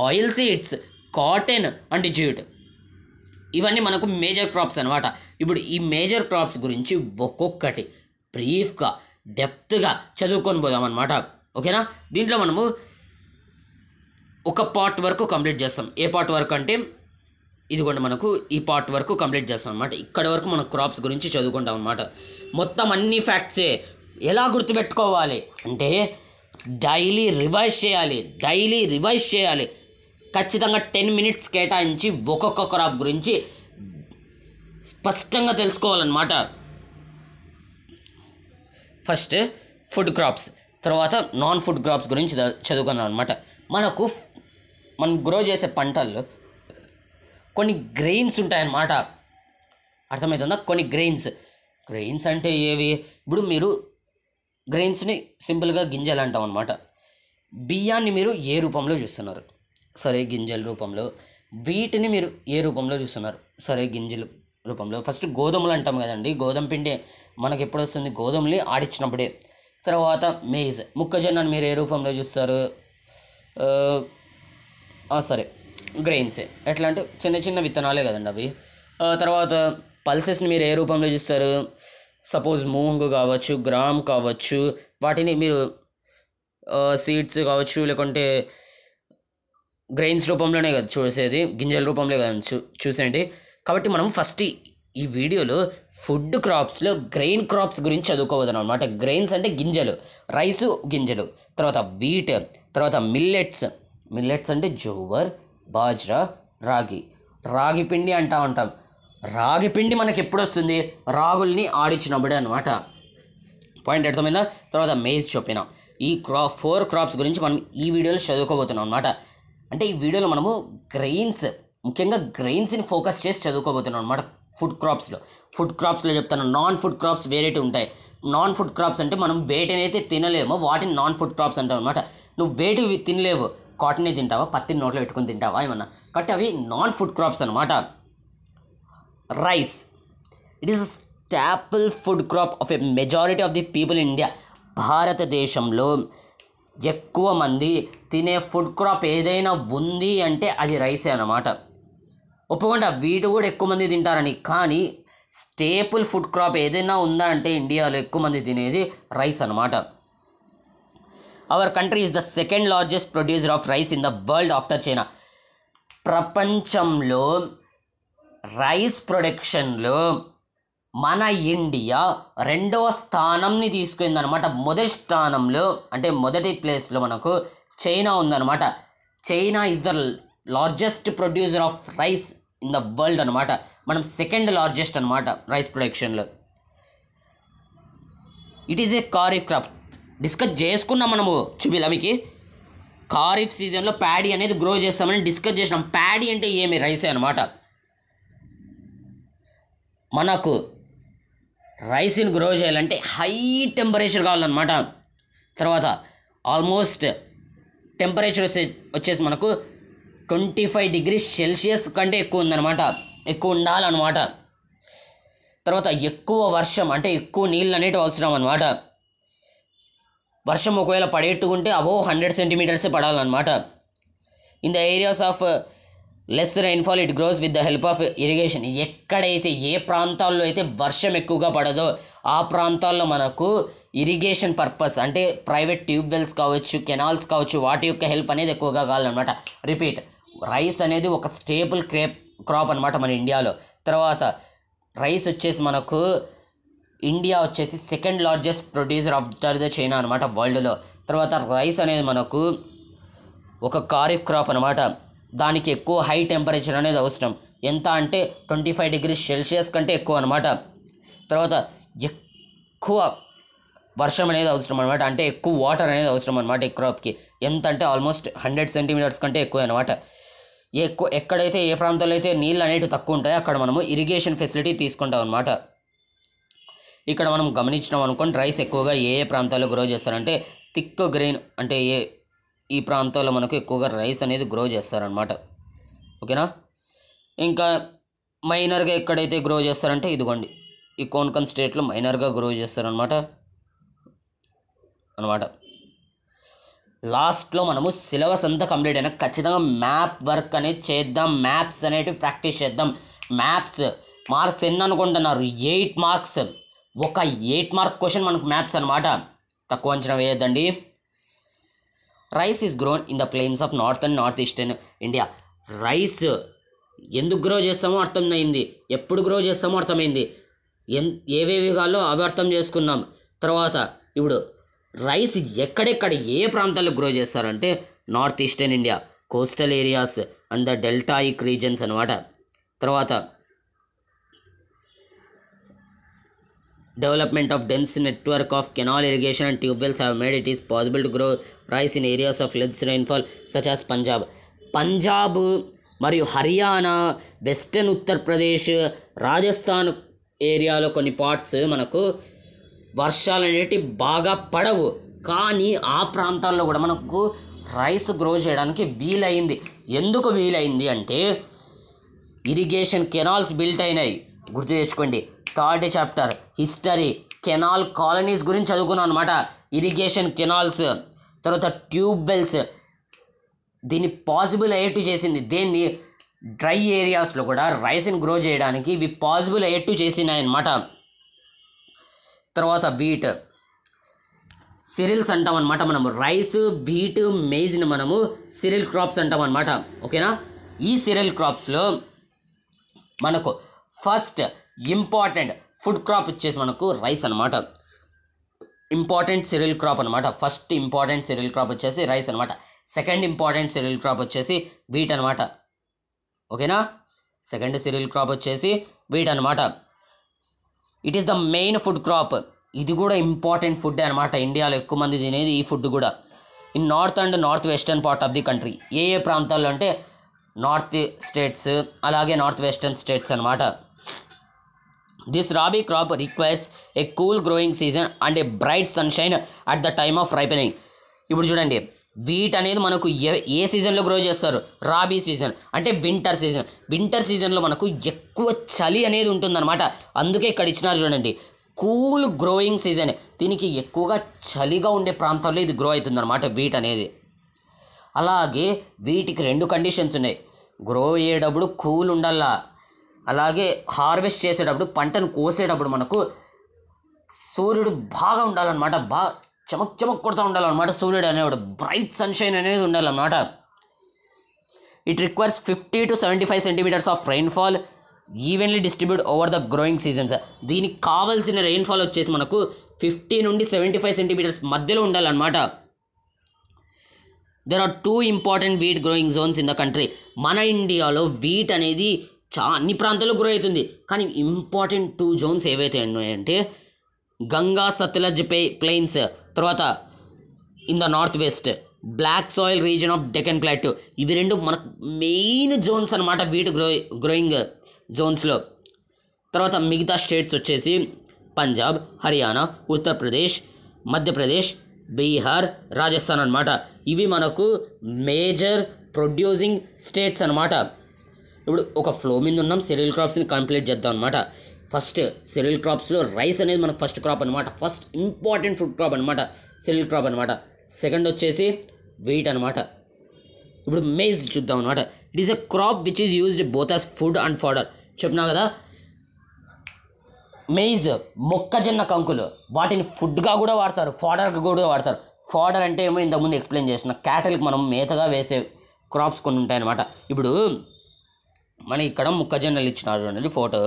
oil seeds, cotton and jute. ఇవన్నీ మనకు మేజర్ క్రాప్స్ అనమాట. ఇప్పుడు ఈ మేజర్ క్రాప్స్ గురించి ఒక్కొక్కటి బ్రీఫ్గా, డెప్త్గా చదువుకొని పోదాం అనమాట, ఓకేనా? దీంట్లో మనము ఒక పార్ట్ వరకు కంప్లీట్ చేస్తాం. ఏ పార్ట్ వరకు అంటే ఇదిగోండి, మనకు ఈ పార్ట్ వరకు కంప్లీట్ చేస్తాం అనమాట. ఇక్కడ వరకు మనం క్రాప్స్ గురించి చదువుకుంటాం అనమాట. మొత్తం అన్ని ఫ్యాక్ట్సే. ఎలా గుర్తుపెట్టుకోవాలి అంటే డైలీ రివైజ్ చేయాలి. ఖచ్చితంగా 10 మినిట్స్ కేటాయించి ఒక్కొక్క క్రాప్ గురించి స్పష్టంగా తెలుసుకోవాలన్నమాట. ఫస్ట్ ఫుడ్ క్రాప్స్, తర్వాత నాన్ ఫుడ్ క్రాప్స్ గురించి చదువుకున్నాం అనమాట. మనం గ్రో చేసే పంటల్లో కొన్ని గ్రెయిన్స్ ఉంటాయన్నమాట. అర్థమవుతుందా? కొన్ని గ్రెయిన్స్ అంటే ఏవి? ఇప్పుడు మీరు గ్రెయిన్స్ని సింపుల్గా గింజలు అంటాం అనమాట. బియ్యాన్ని మీరు ఏ రూపంలో చూస్తున్నారు? సరే గింజల రూపంలో. వీటిని మీరు ఏ రూపంలో చూస్తున్నారు? సరే గింజలు రూపంలో. ఫస్ట్ గోధుమలు అంటాం కదండి, గోధుమ పిండి మనకి ఎప్పుడు వస్తుంది? గోధుమని ఆడించినప్పుడే. తర్వాత మేజ్, మొక్కజొన్నను మీరు ఏ రూపంలో చూస్తారు? సరే గ్రెయిన్సే. ఎట్లా అంటే చిన్న చిన్న విత్తనాలే కదండి అవి. తర్వాత పల్సెస్ని మీరు ఏ రూపంలో చూస్తారు? సపోజ్ మూంగ్ కావచ్చు, గ్రామ్ కావచ్చు, వాటిని మీరు సీడ్స్ కావచ్చు, లేకుంటే గ్రెయిన్స్ రూపంలోనే కదా చూసేది, గింజల రూపంలో కదా చూసేయండి. కాబట్టి మనం ఫస్ట్ ఈ వీడియోలో ఫుడ్ క్రాప్స్లో గ్రెయిన్ క్రాప్స్ గురించి చదువుకోబోతున్నాం అనమాట. గ్రెయిన్స్ అంటే గింజలు, రైసు గింజలు, తర్వాత వీట్, తర్వాత మిల్లెట్స్ అంటే జోవర్, బాజ్రా, రాగి పిండి ఉంటాం. రాగి పిండి మనకి ఎప్పుడు వస్తుంది? రాగుల్ని ఆడించినప్పుడే అనమాట. పాయింట్ అర్థమైందా? తర్వాత మేజ్ చెప్పిన. ఈ 4 క్రాప్స్ గురించి మనం ఈ వీడియోలో చదువుకోబోతున్నాం అనమాట. అంటే ఈ వీడియోలో మనము ముఖ్యంగా గ్రెయిన్స్ని ఫోకస్ చేసి చదువుకోబోతున్నాం అనమాట. ఫుడ్ క్రాప్స్లో చెప్తాను. నాన్ ఫుడ్ క్రాప్స్ వేరేటి ఉంటాయి. నాన్ ఫుడ్ క్రాప్స్ అంటే మనం వేటిని అయితే తినలేమో వాటిని నాన్ ఫుడ్ క్రాప్స్ అంటాం అనమాట. నువ్వు వేటివి తినలేవు, కాటనే తింటావా, పత్తిని నోట్లో పెట్టుకుని తింటావా ఏమన్నా, కాబట్టి అవి నాన్ ఫుడ్ క్రాప్స్ అనమాట. Rice, it is staple food crop of a majority of the people in India. భారతదేశంలో ఎక్కువ మంది తినే ఫుడ్ క్రాప్ ఏదైనా ఉంది అంటే అది రైసే అన్నమాట. ఒప్పుకుంటా వీటి కూడా ఎక్కువ మంది తింటారని, కానీ స్టేపుల్ ఫుడ్ క్రాప్ ఏదైనా ఉందా అంటే ఇండియాలో ఎక్కువ మంది తినేది రైస్ అనమాట. Our country is the second largest producer of rice in the world after China. ప్రపంచంలో రైస్ ప్రొడక్షన్లో మన ఇండియా 2వ స్థానంని తీసుకుందనమాట. మొదటి స్థానంలో అంటే మొదటి ప్లేస్లో మనకు చైనా ఉందన్నమాట. China is the largest producer of rice in the world అనమాట. మనం సెకండ్ లార్జెస్ట్ అనమాట రైస్ ప్రొడక్షన్లో. It is a kharif crop. Discuss చేసుకున్నాం మనము చూపిలామికి. ఖరీఫ్ సీజన్లో ప్యాడీ అనేది గ్రో చేస్తామని డిస్కస్ చేసినాం. ప్యాడీ అంటే ఏమి? రైసే అనమాట. మనకు రైస్ని గ్రో చేయాలంటే హై టెంపరేచర్ కావాలన్నమాట. తర్వాత ఆల్మోస్ట్ టెంపరేచర్ వచ్చేసి మనకు 25 degrees Celsius కంటే ఎక్కువ ఉందన్నమాట, ఎక్కువ ఉండాలన్నమాట. తర్వాత ఎక్కువ వర్షం అంటే ఎక్కువ నీళ్ళు అనేవి అవసరం అనమాట. వర్షం ఒకవేళ పడేట్టుకుంటే అబోవ్ 100 centimeters పడాలన్నమాట. In the areas of less rainfall it grows with the help of irrigation. ఎక్కడైతే ఏ ప్రాంతాల్లో అయితే వర్షం ఎక్కువగా పడదో ఆ ప్రాంతాల్లో మనకు ఇరిగేషన్ పర్పస్ అంటే ప్రైవేట్ ట్యూబ్వెల్స్ కావచ్చు, కెనాల్స్ కావచ్చు, వాటి యొక్క హెల్ప్ అనేది ఎక్కువగా కావాలన్నమాట. రిపీట్, రైస్ అనేది ఒక స్టేబుల్ క్రాప్ అనమాట మన ఇండియాలో. తర్వాత రైస్ వచ్చేసి మనకు ఇండియా వచ్చేసి second largest producer after the China అనమాట వరల్డ్లో. తర్వాత రైస్ అనేది మనకు ఒక ఖరీఫ్ క్రాప్ అనమాట. దానికి ఎక్కువ హై టెంపరేచర్ అనేది అవసరం. ఎంత అంటే 25 degrees Celsius కంటే ఎక్కువ అనమాట. తర్వాత ఎక్కువ వర్షం అనేది అవసరం అనమాట. అంటే ఎక్కువ వాటర్ అనేది అవసరం అనమాట ఈ క్రాప్కి. ఎంత అంటే ఆల్మోస్ట్ 100 centimeters కంటే ఎక్కువ అనమాట. ఎక్కడైతే ఏ ప్రాంతాల్లో అయితే నీళ్ళు అనేవి తక్కువ ఉంటాయో అక్కడ మనము ఇరిగేషన్ ఫెసిలిటీ తీసుకుంటాం అనమాట. ఇక్కడ మనం గమనించినాం అనుకోండి, రైస్ ఎక్కువగా ఏ ప్రాంతాల్లో గ్రో చేస్తారంటే థిక్ గ్రెయిన్ అంటే ఈ ప్రాంతాల్లో మనకు ఎక్కువగా రైస్ అనేది గ్రో చేస్తారనమాట. ఓకేనా? ఇంకా మైనర్గా ఎక్కడైతే గ్రో చేస్తారంటే ఇదిగోండి ఈ కోన్కన్ స్టేట్లో మైనర్గా గ్రో చేస్తారనమాట. లాస్ట్లో మనము సిలబస్ అంతా కంప్లీట్ అయినా ఖచ్చితంగా మ్యాప్ వర్క్ అనేది చేద్దాం. మ్యాప్స్ అనేటివి ప్రాక్టీస్ చేద్దాం. మ్యాప్స్ మార్క్స్ ఎన్ని అనుకుంటున్నారు? 8 marks. ఒక 8 mark క్వశ్చన్ మనకు మ్యాప్స్ అనమాట. తక్కువ అంచనా వేయద్దండి. Rice is grown in the plains of north and north eastern India. Rice ఎందుకు గ్రో చేస్తామో అర్థమైంది, ఎప్పుడు గ్రో చేస్తామో అర్థమైంది, ఏవేవి కావాలో అవి అర్థం చేసుకున్నాం. తర్వాత ఇప్పుడు రైస్ ఎక్కడెక్కడ ఏ ప్రాంతాల్లో గ్రో చేస్తారంటే north eastern India, coastal areas and the deltaic regions అనమాట. తర్వాత Development of dense network of canal irrigation and tube wells have made it is possible to grow rice in areas of less rainfall such as Punjab మరియు Haryana, western Uttar Pradesh, Rajasthan ఏరియాలో కొన్ని parts మనకు వర్షాలు అనేటివి బాగా పడవు, కానీ ఆ ప్రాంతాల్లో కూడా మనకు రైస్ గ్రో చేయడానికి వీలైంది. ఎందుకు వీలైంది అంటే ఇరిగేషన్ కెనాల్స్ బిల్ట్ అయినాయి. గుర్తు తెచ్చుకోండి, third chapter history canal colonies గురించి చదువుకున్నాం అనమాట. ఇరిగేషన్ కెనాల్స్, తర్వాత ట్యూబ్ వెల్స్ దీన్ని పాసిబుల్ అయ్యేట్టు చేసింది. దేన్ని డ్రై ఏరియాస్లో కూడా రైస్ని గ్రో చేయడానికి ఇవి పాసిబుల్ అయ్యేట్టు చేసినాయి అన్నమాట. తర్వాత వీట్ సిరిల్స్ అంటాం అనమాట. మనము రైస్, వీట్, మేజ్ని మనము సిరిల్ క్రాప్స్ అంటాం అనమాట. ఓకేనా? ఈ సిరిల్ క్రాప్స్లో మనకు ఫస్ట్ ఇంపార్టెంట్ ఫుడ్ క్రాప్ వచ్చేసి మనకు రైస్ అనమాట. ఇంపార్టెంట్ సిరిల్ క్రాప్ అనమాట. ఫస్ట్ ఇంపార్టెంట్ సిరిల్ క్రాప్ వచ్చేసి రైస్ అనమాట. సెకండ్ ఇంపార్టెంట్ సిరిల్ క్రాప్ వచ్చేసి వీట్ అనమాట. ఓకేనా? సెకండ్ సిరిల్ క్రాప్ వచ్చేసి వీట్ అనమాట. It is the main food crop. ఇది కూడా ఇంపార్టెంట్ ఫుడ్ అనమాట. ఇండియాలో ఎక్కువ మంది తినేది ఈ ఫుడ్ కూడా. In north and north western part of the country. ఏ ప్రాంతాల్లో అంటే నార్త్ స్టేట్స్, అలాగే నార్త్ వెస్టర్న్ స్టేట్స్ అనమాట. This rabi crop requires a cool growing season and a bright sunshine at the time of ripening. ఇప్పుడు చూడండి, wheat అనేది మనకు ఏ సీజన్లో గ్రో చేస్తారు? రాబీ సీజన్ అంటే వింటర్ సీజన్. వింటర్ సీజన్లో మనకు ఎక్కువ చలి అనేది ఉంటుందన్నమాట. అందుకే ఇక్కడ ఇచ్చినారు చూడండి, కూల్ గ్రోయింగ్ సీజన్. దీనికి ఎక్కువగా చలిగా ఉండే ప్రాంతాల్లో ఇది గ్రో అవుతుందన్నమాట వీట్ అనేది. అలాగే వీటికి రెండు కండిషన్స్ ఉన్నాయి. గ్రో అయ్యేటప్పుడు కూల్ ఉండాలా, అలాగే హార్వెస్ట్ చేసేటప్పుడు, పంటను కోసేటప్పుడు మనకు సూర్యుడు బాగా ఉండాలన్నమాట. బాగా చమక్ కొడుతూ ఉండాలన్నమాట సూర్యుడు అనేవాడు. బ్రైట్ సన్షైన్ అనేది ఉండాలన్నమాట. It requires 50 to 75 centimetres of rainfall evenly distribute over the growing seasons. దీనికి కావాల్సిన రెయిన్ఫాల్ వచ్చేసి మనకు 50 నుండి 75 సెంటీమీటర్స్ మధ్యలో ఉండాలన్నమాట. There are 2 important wheat growing zones in the country. మన ఇండియాలో వీట్ అనేది అన్ని ప్రాంతాల్లో గ్రో అవుతుంది, కానీ ఇంపార్టెంట్ 2 జోన్స్ ఏవైతే ఉన్నాయంటే గంగా సత్లజ్ ప్లెయిన్స్, తర్వాత in the north west black soil region of Deccan plateau. ఇవి రెండు మనకు మెయిన్ జోన్స్ అనమాట వీట్ గ్రోయింగ్ జోన్స్లో. తర్వాత మిగతా స్టేట్స్ వచ్చేసి పంజాబ్, హర్యానా, ఉత్తరప్రదేశ్, మధ్యప్రదేశ్, బీహార్, రాజస్థాన్ అనమాట. ఇవి మనకు మేజర్ ప్రొడ్యూసింగ్ స్టేట్స్ అనమాట. ఇప్పుడు ఒక ఫ్లో మీద ఉన్నాం, సిరియల్ క్రాప్స్ని కంప్లీట్ చేద్దాం అనమాట. ఫస్ట్ సిరియల్ క్రాప్స్లో రైస్ అనేది మనకు ఫస్ట్ క్రాప్ అనమాట. ఫస్ట్ ఇంపార్టెంట్ ఫుడ్ క్రాప్ అనమాట సిరియల్ క్రాప్ అనమాట. సెకండ్ వచ్చేసి వీట్ అనమాట. ఇప్పుడు మేజ్ చూద్దాం అనమాట. It is a crop which is used both as food and fodder. చెప్పినా కదా, మేజ్ మొక్కజొన్న కంకులు, వాటిని ఫుడ్గా కూడా వాడతారు, ఫాడర్గా కూడా వాడతారు. ఫాడర్ అంటే ఏమో ఇంతకుముందు ఎక్స్ప్లెయిన్ చేసిన, క్యాటల్కి మనం మేతగా వేసే క్రాప్స్ కొన్ని ఉంటాయన్నమాట. ఇప్పుడు మన ఇక్కడ మొక్కజొన్నలు ఇచ్చినారు చూడండి ఫోటో.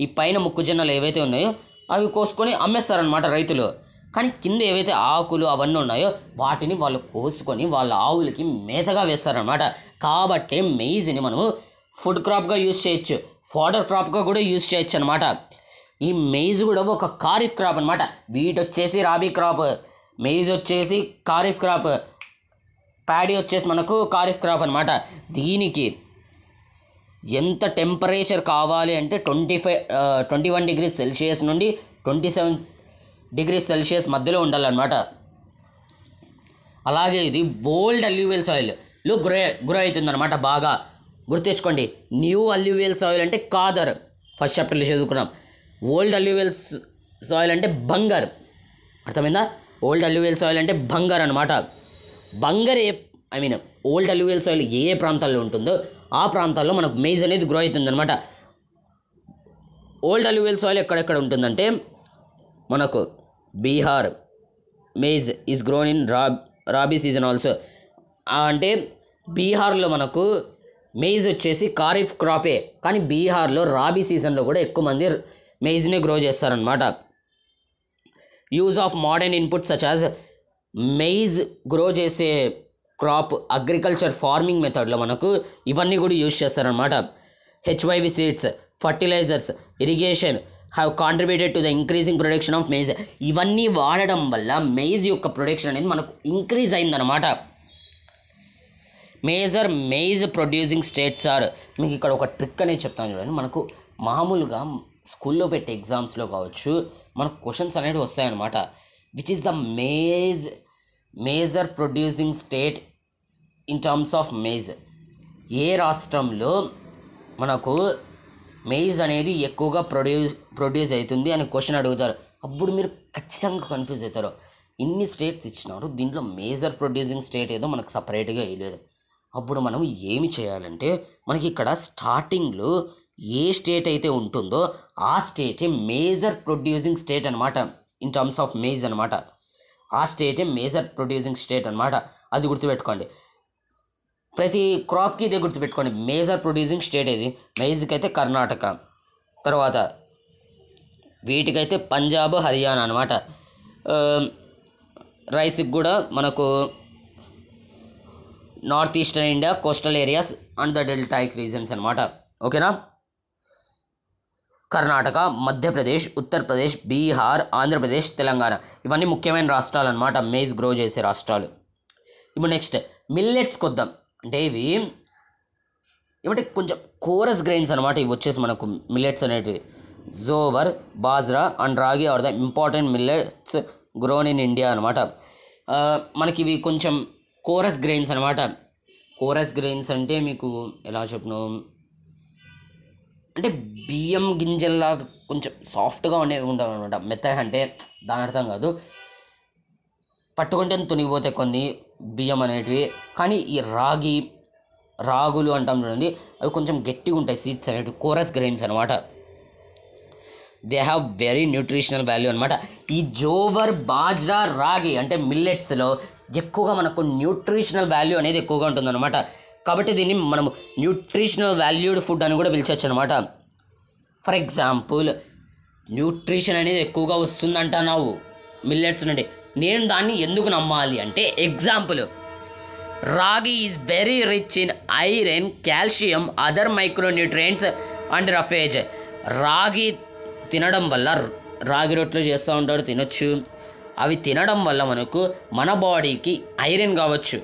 ఈ పైన మొక్కజొన్నలు ఏవైతే ఉన్నాయో అవి కోసుకొని అమ్మేస్తారనమాట రైతులు. కానీ కింద ఏవైతే ఆకులు అవన్నీ ఉన్నాయో వాటిని వాళ్ళు కోసుకొని వాళ్ళ ఆవులకి మేతగా వేస్తారనమాట. కాబట్టి మెయిజ్ని మనము ఫుడ్ క్రాప్గా యూజ్ చేయొచ్చు, ఫాడర్ క్రాప్గా కూడా యూజ్ చేయొచ్చు అనమాట. ఈ మెయిజ్ కూడా ఒక ఖారిఫ్ క్రాప్ అనమాట. వీట్ వచ్చేసి రాబీ క్రాప్, మెయిజ్ వచ్చేసి ఖారిఫ్ క్రాప్, ప్యాడీ వచ్చేసి మనకు ఖారిఫ్ క్రాప్ అనమాట. దీనికి ఎంత టెంపరేచర్ కావాలి అంటే 21 డిగ్రీస్ సెల్సియస్ నుండి 27 డిగ్రీస్ సెల్సియస్ మధ్యలో ఉండాలన్నమాట. అలాగే ఇది ఓల్డ్ అల్యూవియల్ సాయిల్లో గ్రో అవుతుందన్నమాట. బాగా గుర్తెచ్చుకోండి, న్యూ అల్యూవియల్ సాయిల్ అంటే కాదర్, ఫస్ట్ చాప్టర్లో చదువుకున్నాం. ఓల్డ్ అల్యూవియల్ సాయిల్ అంటే బంగర్. అర్థమైందా? ఓల్డ్ అల్యూవియల్ సాయిల్ అంటే బంగర్ అనమాట. బంగర్ ఓల్డ్ అల్యూవియల్ సాయిల్ ఏ ప్రాంతాల్లో ఉంటుందో ఆ ప్రాంతాల్లో మనకు మేజ్ అనేది గ్రో అవుతుంది అనమాట. ఓల్డ్ అల్యూవియల్ సాయిల్ ఎక్కడెక్కడ ఉంటుందంటే మనకు Bihar maize is grown in rabi season also. అంటే బీహార్లో మనకు మేజ్ వచ్చేసి ఖారిఫ్ క్రాపే, కానీ బీహార్లో రాబీ సీజన్లో కూడా ఎక్కువ మంది మేజ్ని గ్రో చేస్తారనమాట. Use of modern inputs such as maize grow చేసే క్రాప్ అగ్రికల్చర్ ఫార్మింగ్ మెథడ్లో మనకు ఇవన్నీ కూడా యూజ్ చేస్తారనమాట. HYV seeds, fertilizers, irrigation, have contributed to the increasing production of maize. ఇవన్నీ వాడడం వల్ల మేజ్ యొక్క ప్రొడక్షన్ అనేది మనకు ఇంక్రీజ్ అయిందనమాట. Major maize producing states are, మీకు ఇక్కడ ఒక ట్రిక్ అనేది చెప్తాను చూడండి. మనకు మామూలుగా స్కూల్లో పెట్టే ఎగ్జామ్స్లో కావచ్చు మనకు క్వశ్చన్స్ అనేవి వస్తాయన్నమాట. Which is the major producing state in terms of maize. ఏ రాష్ట్రంలో మనకు మేజ్ అనేది ఎక్కువగా ప్రొడ్యూస్ అవుతుంది అని క్వశ్చన్ అడుగుతారు. అప్పుడు మీరు ఖచ్చితంగా కన్ఫ్యూజ్ అవుతారు. ఇన్ని స్టేట్స్ ఇచ్చినారు, దీంట్లో మేజర్ ప్రొడ్యూసింగ్ స్టేట్ ఏదో మనకు సపరేట్గా వేయలేదు. అప్పుడు మనం ఏమి చేయాలంటే మనకి ఇక్కడ స్టార్టింగ్లో ఏ స్టేట్ అయితే ఉంటుందో ఆ స్టేటే మేజర్ ప్రొడ్యూసింగ్ స్టేట్ అనమాట. ఇన్ టర్మ్స్ ఆఫ్ మేజ్ అనమాట. ఆ స్టేటే మేజర్ ప్రొడ్యూసింగ్ స్టేట్ అనమాట. అది గుర్తుపెట్టుకోండి. ప్రతి క్రాప్కి ఇదే గుర్తుపెట్టుకోండి. మేజర్ ప్రొడ్యూసింగ్ స్టేట్ ఏది? మేజ్కి అయితే కర్ణాటక, తర్వాత వీటికైతే పంజాబ్, హర్యానా అనమాట. రైస్కి కూడా మనకు north eastern India, coastal areas and the deltaic regions అనమాట. ఓకేనా? కర్ణాటక, మధ్యప్రదేశ్, ఉత్తరప్రదేశ్, బీహార్, ఆంధ్రప్రదేశ్, తెలంగాణ ఇవన్నీ ముఖ్యమైన రాష్ట్రాలు అనమాట, మేజ్ గ్రో చేసే రాష్ట్రాలు. ఇప్పుడు నెక్స్ట్ మిల్లెట్స్కి వద్దాం. అంటే ఇవి ఏమంటే కొంచెం కోరస్ గ్రెయిన్స్ అనమాట. ఇవి వచ్చేసి మనకు మిల్లెట్స్ అనేటివి jowar, bajra and ragi are the important millets grown in India అనమాట. మనకి ఇవి కొంచెం కోరస్ గ్రెయిన్స్ అనమాట. కోరస్ గ్రెయిన్స్ అంటే మీకు ఎలా చెప్పను, అంటే బియ్యం గింజల్లాగా కొంచెం సాఫ్ట్గా ఉండవు అనమాట. మెత్తగా అంటే దాని అర్థం కాదు, పట్టుకుంటే తునిగిపోతే కొన్ని బియ్యం అనేటివి. కానీ ఈ రాగులు అంటాం చూడండి, అవి కొంచెం గట్టిగా ఉంటాయి సీడ్స్ అనేటివి, కోరస్ గ్రెయిన్స్ అనమాట. They have very nutritional value అనమాట. ఈ జోవర్, బాజ్రా, రాగి అంటే మిల్లెట్స్లో ఎక్కువగా మనకు న్యూట్రిషనల్ వాల్యూ అనేది ఎక్కువగా ఉంటుందన్నమాట. కాబట్టి దీన్ని మనం న్యూట్రిషనల్ వాల్యూడ్ ఫుడ్ అని కూడా పిలిచవచ్చు అనమాట. ఫర్ ఎగ్జాంపుల్ న్యూట్రిషన్ అనేది ఎక్కువగా వస్తుందంటున్నావు మిల్లెట్స్ నుండి, నేను దాన్ని ఎందుకు నమ్మాలి అంటే ఎగ్జాంపుల్, రాగి is very rich in iron, calcium, other micronutrients and roughage. రాగి తినడం వల్ల, రాగి రొట్టెలు చేస్తూ ఉంటారు, తినొచ్చు. అవి తినడం వల్ల మనకు మన బాడీకి ఐరన్ కావచ్చు,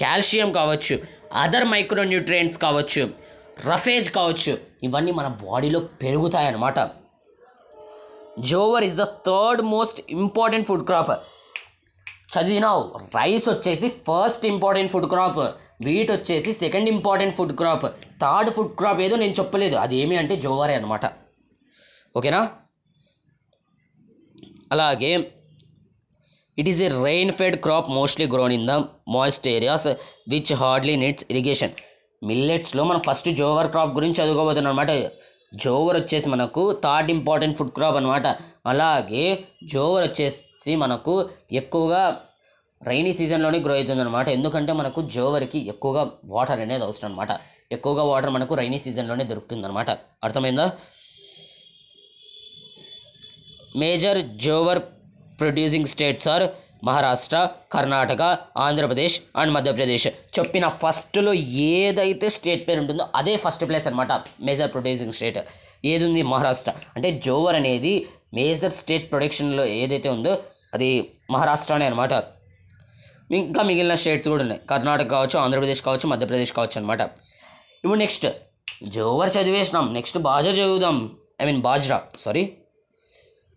కాల్షియం కావచ్చు, అదర్ మైక్రోన్యూట్రియంట్స్ కావచ్చు, రఫేజ్ కావచ్చు, ఇవన్నీ మన బాడీలో పెరుగుతాయి అన్నమాట. Jowar is the third most important food crop. చదివినావు, రైస్ వచ్చేసి first important food crop, wheat వచ్చేసి second important food crop, third food crop ఏదో నేను చెప్పలేదు, అది ఏమి అంటే జోవరే అనమాట. ఓకేనా? అలాగే it is a rain fed crop mostly grown in the moist areas which hardly needs irrigation. మిల్లెట్స్లో మనం ఫస్ట్ జోవర్ క్రాప్ గురించి చదువుకోబోతున్నాం అనమాట. జోవర్ వచ్చేసి మనకు థర్డ్ ఇంపార్టెంట్ ఫుడ్ క్రాప్ అనమాట. అలాగే జోవర్ వచ్చేసి మనకు ఎక్కువగా రైనీ సీజన్లోనే గ్రో అవుతుంది అనమాట. ఎందుకంటే మనకు జోవర్కి ఎక్కువగా వాటర్ అనేది అవసరం అనమాట. ఎక్కువగా వాటర్ మనకు రైనీ సీజన్లోనే దొరుకుతుంది అనమాట. అర్థమైందా? Major jowar producing states are Maharashtra, Karnataka, Andhra Pradesh and Madhya Pradesh. చెప్పిన ఫస్ట్లో ఏదైతే స్టేట్ పేరు ఉంటుందో అదే ఫస్ట్ ప్లేస్ అనమాట మేజర్ ప్రొడ్యూసింగ్ స్టేట్. ఏది ఉంది? మహారాష్ట్ర. అంటే జోవర్ అనేది మేజర్ స్టేట్ ప్రొడక్షన్లో ఏదైతే ఉందో అది మహారాష్ట్రనే అనమాట. ఇంకా మిగిలిన స్టేట్స్ కూడా ఉన్నాయి, కర్ణాటక కావచ్చు, ఆంధ్రప్రదేశ్ కావచ్చు, మధ్యప్రదేశ్ కావచ్చు అనమాట. ఇప్పుడు నెక్స్ట్ జోవర్ చదివేసినాం, నెక్స్ట్ బాజ్రా చదువుదాం.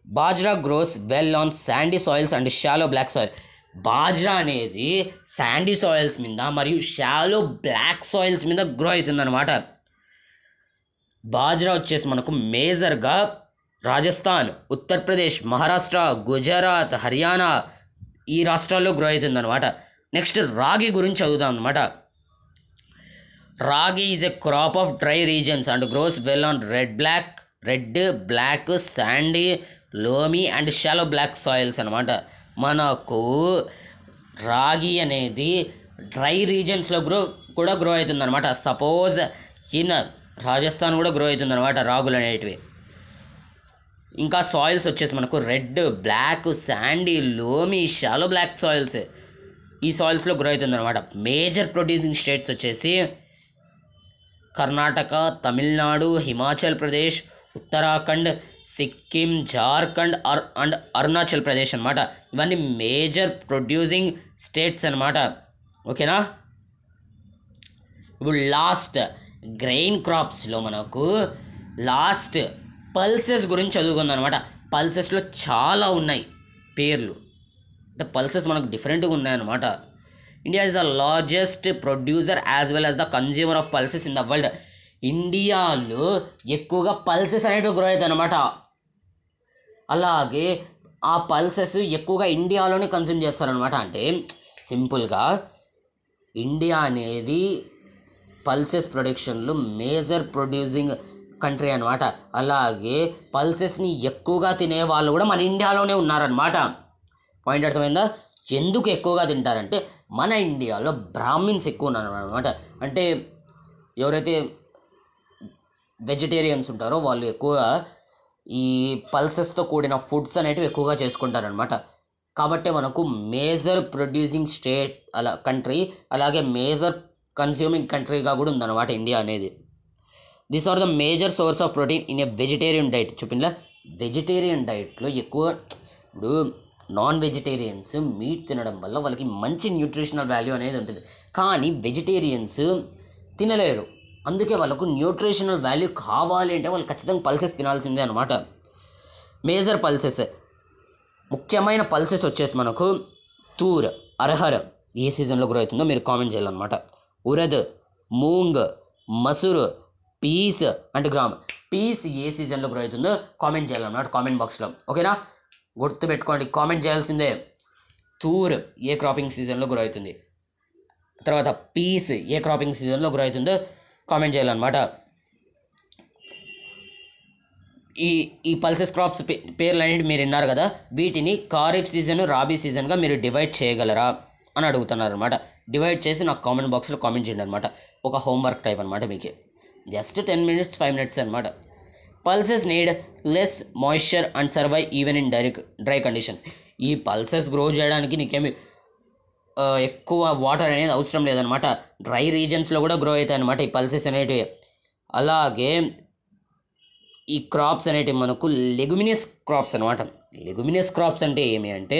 Bajra grows well on sandy soils and shallow black soil. Bajra అనేది శాండీ సాయిల్స్ మీద మరియు షాలో బ్లాక్ సాయిల్స్ మీద గ్రో అవుతుందన్నమాట. బాజ్రా వచ్చేసి మనకు మేజర్గా రాజస్థాన్, ఉత్తరప్రదేశ్, మహారాష్ట్ర, గుజరాత్, హర్యానా ఈ రాష్ట్రాల్లో గ్రో అవుతుందన్నమాట. నెక్స్ట్ రాగి గురించి చదువుతాం అనమాట. Ragi is a crop of dry regions and grows well on red, black, sandy, loamy and shallow black soils అనమాట. మనకు రాగి అనేది డ్రై రీజన్స్లో కూడా గ్రో అవుతుంది అనమాట. సపోజ్ ఇన్ రాజస్థాన్ కూడా గ్రో అవుతుంది అనమాట రాగులు అనేటివి. ఇంకా సాయిల్స్ వచ్చేసి మనకు red, black, sandy, loamy, shallow black soils, ఈ సాయిల్స్లో గ్రో అవుతుంది అనమాట. మేజర్ ప్రొడ్యూసింగ్ స్టేట్స్ వచ్చేసి కర్ణాటక, తమిళనాడు, హిమాచల్ ప్రదేశ్, ఉత్తరాఖండ్, సిక్కిం, జార్ఖండ్ అండ్ అరుణాచల్ ప్రదేశ్ అనమాట. ఇవన్నీ మేజర్ ప్రొడ్యూసింగ్ స్టేట్స్ అనమాట. ఓకేనా. ఇప్పుడు లాస్ట్ గ్రెయిన్ క్రాప్స్లో మనకు లాస్ట్ పల్సెస్ గురించి చదువుకుందాం అనమాట. పల్సెస్లో చాలా ఉన్నాయి పేర్లు, అంటే పల్సెస్ మనకు డిఫరెంట్గా ఉన్నాయన్నమాట. India is the largest producer as well as the consumer of pulses in the world. ఇండియాలో ఎక్కువగా పల్సెస్ అనేటివి గ్రో అవుతాయి అనమాట. అలాగే ఆ పల్సెస్ ఎక్కువగా ఇండియాలోనే కన్జ్యూమ్ చేస్తారనమాట. అంటే సింపుల్గా ఇండియా అనేది పల్సెస్ ప్రొడక్షన్లో మేజర్ ప్రొడ్యూసింగ్ కంట్రీ అనమాట. అలాగే పల్సెస్ని ఎక్కువగా తినే వాళ్ళు కూడా మన ఇండియాలోనే ఉన్నారనమాట. పాయింట్ అర్థమైందా? ఎందుకు ఎక్కువగా తింటారంటే మన ఇండియాలో బ్రాహ్మిన్స్ ఎక్కువ ఉన్నారనమాట. అంటే ఎవరైతే వెజిటేరియన్స్ ఉంటారో వాళ్ళు ఎక్కువగా ఈ పల్సెస్తో కూడిన ఫుడ్స్ అనేటివి ఎక్కువగా చేసుకుంటారనమాట. కాబట్టి మనకు మేజర్ ప్రొడ్యూసింగ్ స్టేట్ కంట్రీ, అలాగే మేజర్ కన్స్యూమింగ్ కంట్రీగా కూడా ఉందన్నమాట ఇండియా అనేది. These are the major source of protein in a vegetarian diet. చూపిన్లా వెజిటేరియన్ డైట్లో ఎక్కువ ఇప్పుడు నాన్ వెజిటేరియన్స్ మీట్ తినడం వల్ల వాళ్ళకి మంచి న్యూట్రిషనల్ వాల్యూ అనేది ఉంటుంది. కానీ వెజిటేరియన్స్ తినలేరు, అందుకే వాళ్ళకు న్యూట్రిషనల్ వాల్యూ కావాలి అంటే వాళ్ళు ఖచ్చితంగా పల్సెస్ తినాల్సిందే అనమాట. మేజర్ పల్సెస్, ముఖ్యమైన పల్సెస్ వచ్చేసి మనకు తూర్, అర్హర్ ఏ సీజన్లో గ్రో అవుతుందో మీరు కామెంట్ చేయాలన్నమాట. ఉరద్, మూంగ్, మసూర్, పీస్ అంటే గ్రామ్. పీస్ ఏ సీజన్లో గ్రో అవుతుందో కామెంట్ చేయాలన్నమాట కామెంట్ బాక్స్లో. ఓకేనా, గుర్తుపెట్టుకోండి, కామెంట్ చేయాల్సిందే. తూర్ ఏ క్రాపింగ్ సీజన్లో గ్రో అవుతుంది, తర్వాత పీస్ ఏ క్రాపింగ్ సీజన్లో గ్రో అవుతుందో కామెంట్ చేయాలన్నమాట. ఈ పల్సెస్ క్రాప్స్ పేర్లు అనేవి మీరు విన్నారు కదా, వీటిని ఖరీఫ్ సీజన్, రాబీ సీజన్గా మీరు డివైడ్ చేయగలరా అని అడుగుతున్నారు అనమాట. డివైడ్ చేసి నాకు కామెంట్ బాక్స్లో కామెంట్ చేయండి అనమాట. ఒక హోంవర్క్ టైప్ అనమాట, మీకు జస్ట్ 10 minutes 5 minutes అనమాట. Pulses need less moisture and survive even in dry conditions. ఈ పల్సెస్ గ్రో చేయడానికి నీకేమి ఎక్కువ వాటర్ అనేది అవసరం లేదనమాట. డ్రై రీజన్స్లో కూడా గ్రో అవుతాయి అనమాట ఈ పల్సెస్ అనేటివి. అలాగే ఈ క్రాప్స్ అనేటివి మనకు లెగుమినియస్ క్రాప్స్ అనమాట. లెగుమినియస్ క్రాప్స్ అంటే ఏమి అంటే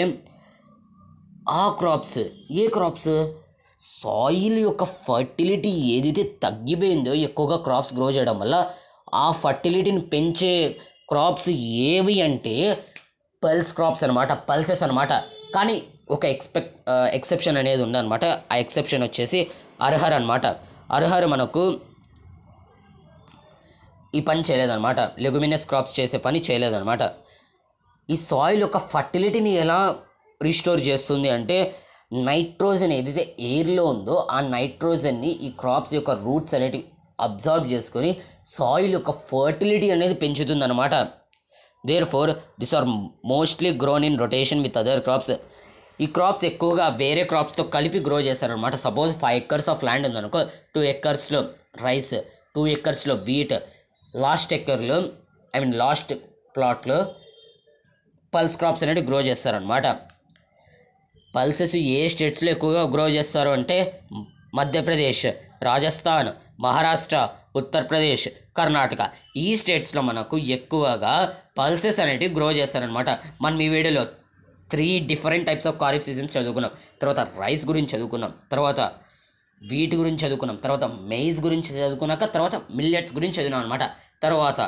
ఆ క్రాప్స్, ఏ క్రాప్స్, సాయిల్ యొక్క ఫర్టిలిటీ ఏదైతే తగ్గిపోయిందో ఎక్కువగా క్రాప్స్ గ్రో చేయడం వల్ల ఆ ఫర్టిలిటీని పెంచే క్రాప్స్ ఏవి అంటే పల్స్ క్రాప్స్ అనమాట, పల్సెస్ అనమాట. కానీ ఒక ఎక్సెప్షన్ అనేది ఉందన్నమాట. ఆ ఎక్సెప్షన్ వచ్చేసి అర్హర్ అనమాట. అర్హర్ మనకు ఈ పని చేయలేదన్నమాట, లెగుమినస్ క్రాప్స్ చేసే పని చేయలేదన్నమాట. ఈ సాయిల్ యొక్క ఫర్టిలిటీని ఎలా రిస్టోర్ చేస్తుంది అంటే నైట్రోజన్ ఏదైతే ఎయిర్లో ఉందో ఆ నైట్రోజన్ని ఈ క్రాప్స్ యొక్క రూట్స్ అనేటివి అబ్జర్వ్ చేసుకొని సాయిల్ యొక్క ఫర్టిలిటీ అనేది పెంచుతుంది అనమాట. Therefore this are mostly grown in rotation with other crops. ఈ క్రాప్స్ ఎక్కువగా వేరే క్రాప్స్తో కలిపి గ్రో చేస్తారనమాట. సపోజ్ 5 acres ఆఫ్ ల్యాండ్ ఉందనుకో, 2 acres రైస్, 2 acres వీట్, లాస్ట్ ప్లాట్లో పల్స్ క్రాప్స్ అనేవి గ్రో చేస్తారనమాట. పల్సెస్ ఏ స్టేట్స్లో ఎక్కువగా గ్రో చేస్తారు అంటే మధ్యప్రదేశ్, రాజస్థాన్, మహారాష్ట్ర, ఉత్తరప్రదేశ్, కర్ణాటక. ఈ స్టేట్స్లో మనకు ఎక్కువగా పల్సెస్ అనేటివి గ్రో చేస్తారనమాట. మనం ఈ వీడియోలో 3 different types of kharif seasons చదువుకున్నాం. తర్వాత రైస్ గురించి చదువుకున్నాం, తర్వాత వీట్ గురించి చదువుకున్నాం, తర్వాత మెయిజ్ గురించి చదువుకున్నాక తర్వాత మిల్లెట్స్ గురించి చదివినాం అనమాట. తర్వాత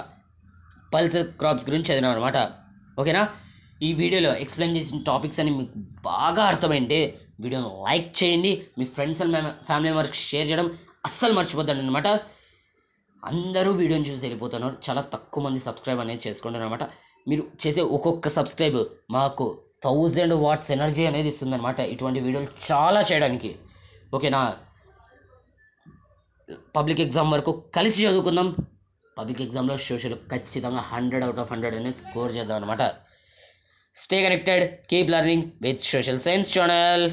పల్స్ క్రాప్స్ గురించి చదివినాం అనమాట. ఓకేనా, ఈ వీడియోలో ఎక్స్ప్లెయిన్ చేసిన టాపిక్స్ అని మీకు బాగా అర్థమైంటే వీడియోను లైక్ చేయండి, మీ ఫ్రెండ్స్ అండ్ ఫ్యామిలీ మెంబర్స్కి షేర్ చేయడం అస్సలు మర్చిపోద్దండి అనమాట. అందరూ వీడియోని చూసి వెళ్ళిపోతున్నారు, చాలా తక్కువ మంది సబ్స్క్రైబ్ అనేది చేసుకుంటారు అనమాట. మీరు చేసే ఒక్కొక్క సబ్స్క్రైబ్ మాకు 1000 watts ఎనర్జీ అనేది ఇస్తుంది అనమాట ఇటువంటి వీడియోలు చాలా చేయడానికి. ఓకేనా, పబ్లిక్ ఎగ్జామ్ వరకు కలిసి చదువుకుందాం. పబ్లిక్ ఎగ్జామ్లో సోషల్ ఖచ్చితంగా 100 out of 100 అనేది స్కోర్ చేద్దాం అనమాట. Stay connected, keep learning with social science channel.